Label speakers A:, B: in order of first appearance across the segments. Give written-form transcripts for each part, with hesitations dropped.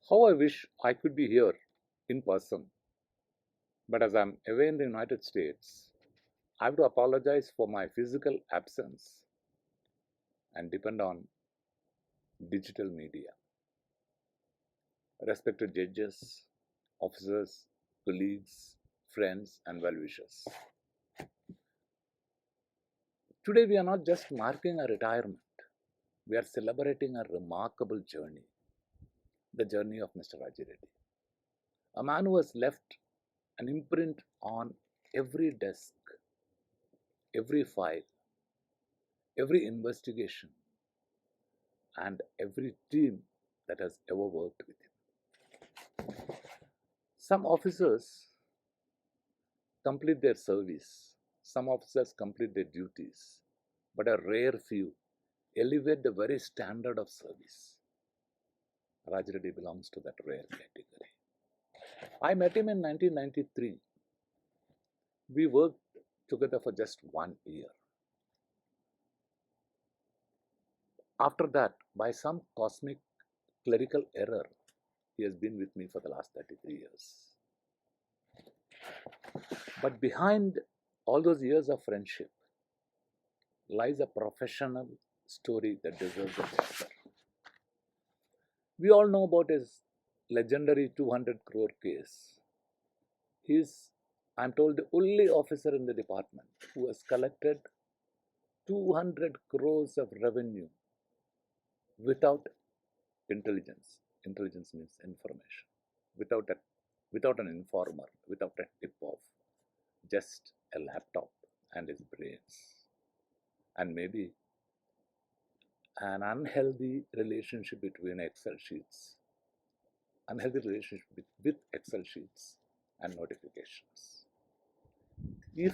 A: How I wish I could be here in person, but as I'm away in the United States, I have to apologize for my physical absence and depend on digital media. Respected judges, officers, colleagues, friends, and well wishers. Today, we are not just marking a retirement, we are celebrating a remarkable journey, the journey of Mr. Raji Reddy, a man who has left an imprint on every desk, every file, every investigation, and every team that has ever worked with him. Some officers complete their service, some officers complete their duties, but a rare few elevate the very standard of service. Raji Reddy belongs to that rare category. I met him in 1993. We worked together for just 1 year. After that, by some cosmic clerical error, he has been with me for the last 33 years. But behind all those years of friendship lies a professional story that deserves a chapter. We all know about his legendary 200 crore case. He is, I'm told, the only officer in the department who has collected 200 crores of revenue without intelligence. Intelligence means information. Without an informer, without a tip-off, just a laptop and his brains. And maybe an unhealthy relationship between Excel sheets, unhealthy relationship with Excel sheets and notifications. If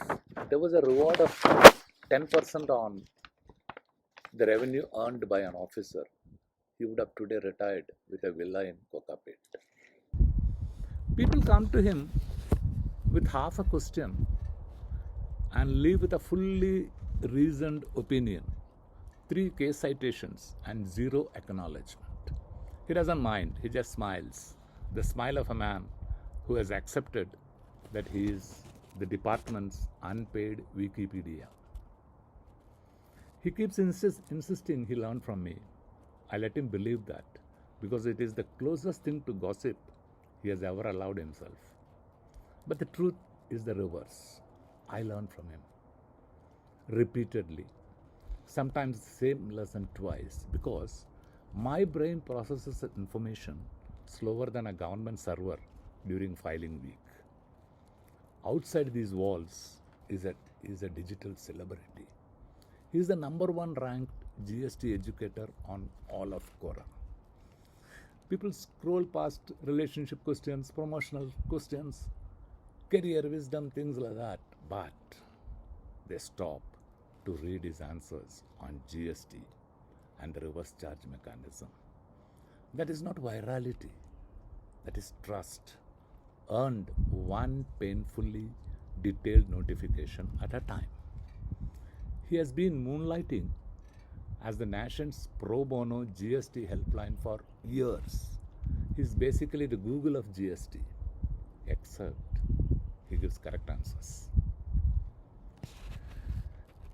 A: there was a reward of 10% on the revenue earned by an officer, he would have today retired with a villa in Kokapet. People come to him with half a question and leave with a fully reasoned opinion, 3 case citations and 0 acknowledgement. He doesn't mind, he just smiles. The smile of a man who has accepted that he is the department's unpaid Wikipedia. He keeps insisting he learned from me. I let him believe that because it is the closest thing to gossip he has ever allowed himself. But the truth is the reverse. I learned from him repeatedly, sometimes the same lesson twice, because my brain processes information slower than a government server during filing week. Outside these walls is a digital celebrity. He is the #1 ranked GST educator on all of Quora. People scroll past relationship questions, promotional questions, career wisdom, things like that, but they stop to read his answers on GST and the reverse charge mechanism. That is not virality, that is trust, earned one painfully detailed notification at a time. He has been moonlighting as the nation's pro bono GST helpline for years. He's basically the Google of GST, except he gives correct answers.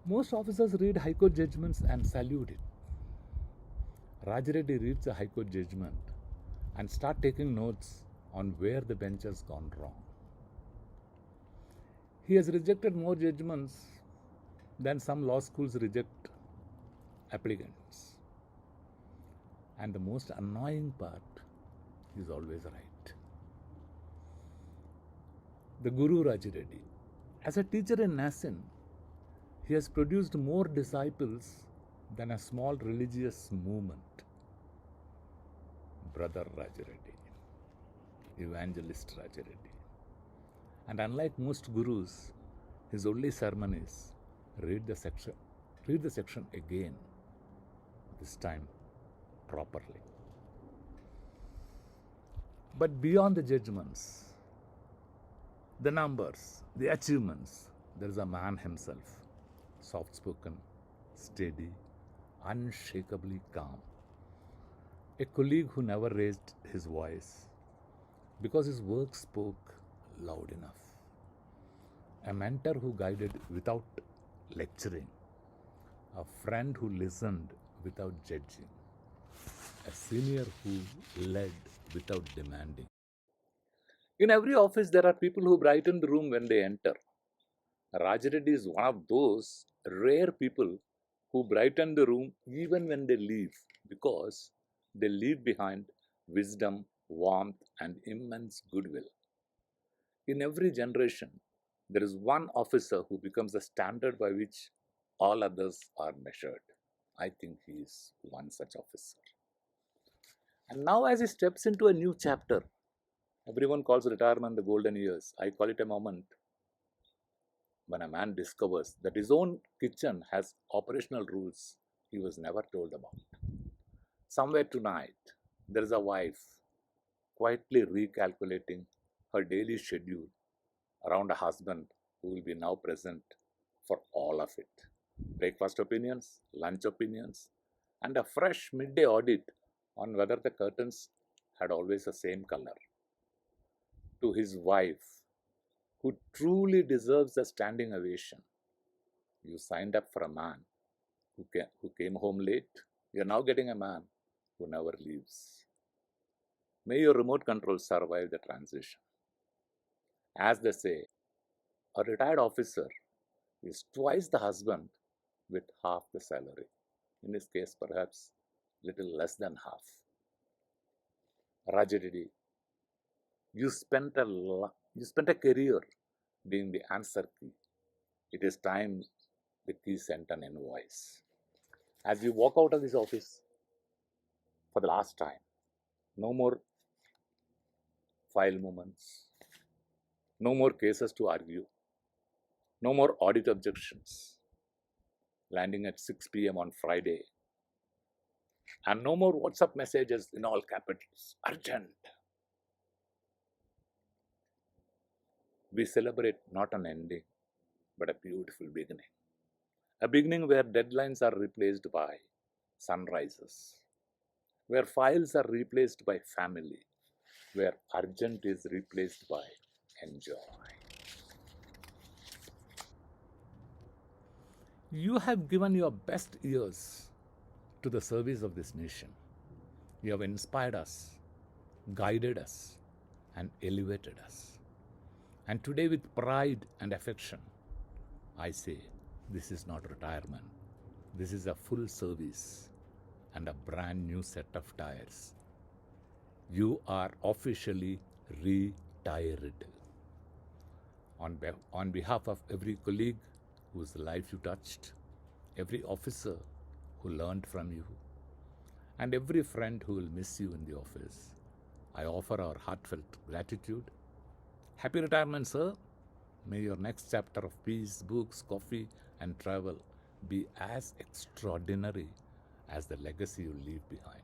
A: Most officers read High Court judgments and salute it. Raji Reddy reads a High Court judgment and start taking notes on where the bench has gone wrong. He has rejected more judgments than some law schools reject applicants. And the most annoying part, he is always right. The Guru Raji Reddy. As a teacher in Nasin, he has produced more disciples than a small religious movement. Brother Raji Reddy, Evangelist Raji Reddy. And unlike most gurus, his only sermon is read the section again, this time properly. But beyond the judgments, the numbers, the achievements, there is a man himself, soft spoken, steady, unshakably calm. A colleague who never raised his voice because his work spoke loud enough. A mentor who guided without lecturing. A friend who listened without judging. A senior who led without demanding. In every office, there are people who brighten the room when they enter. Raji Reddy is one of those rare people who brighten the room even when they leave, because they leave behind wisdom, warmth, and immense goodwill. In every generation, there is one officer who becomes the standard by which all others are measured. I think he is one such officer. And now, as he steps into a new chapter, everyone calls retirement the golden years. I call it a moment when a man discovers that his own kitchen has operational rules he was never told about. Somewhere tonight, there is a wife quietly recalculating her daily schedule around a husband who will be now present for all of it. Breakfast opinions, lunch opinions, and a fresh midday audit on whether the curtains had always the same color. To his wife, who truly deserves a standing ovation, you signed up for a man who came home late. You're now getting a man who never leaves. May your remote control survive the transition. As they say, a retired officer is twice the husband with half the salary. In his case, perhaps little less than half. Raji Reddy, you spent a career being the answer key. It is time the key sent an invoice. As you walk out of this office for the last time, no more file moments, no more cases to argue, no more audit objections, landing at 6 p.m. on Friday, and no more WhatsApp messages in all capitals, urgent. We celebrate not an ending, but a beautiful beginning. A beginning where deadlines are replaced by sunrises, where files are replaced by family, where urgent is replaced by enjoy. You have given your best years to the service of this nation. You have inspired us, guided us, and elevated us. And today, with pride and affection, I say, this is not retirement. This is a full service and a brand new set of tires. You are officially retired. On behalf of every colleague whose life you touched, every officer who learned from you, and every friend who will miss you in the office, I offer our heartfelt gratitude. Happy retirement, sir. May your next chapter of peace, books, coffee, and travel be as extraordinary as the legacy you leave behind.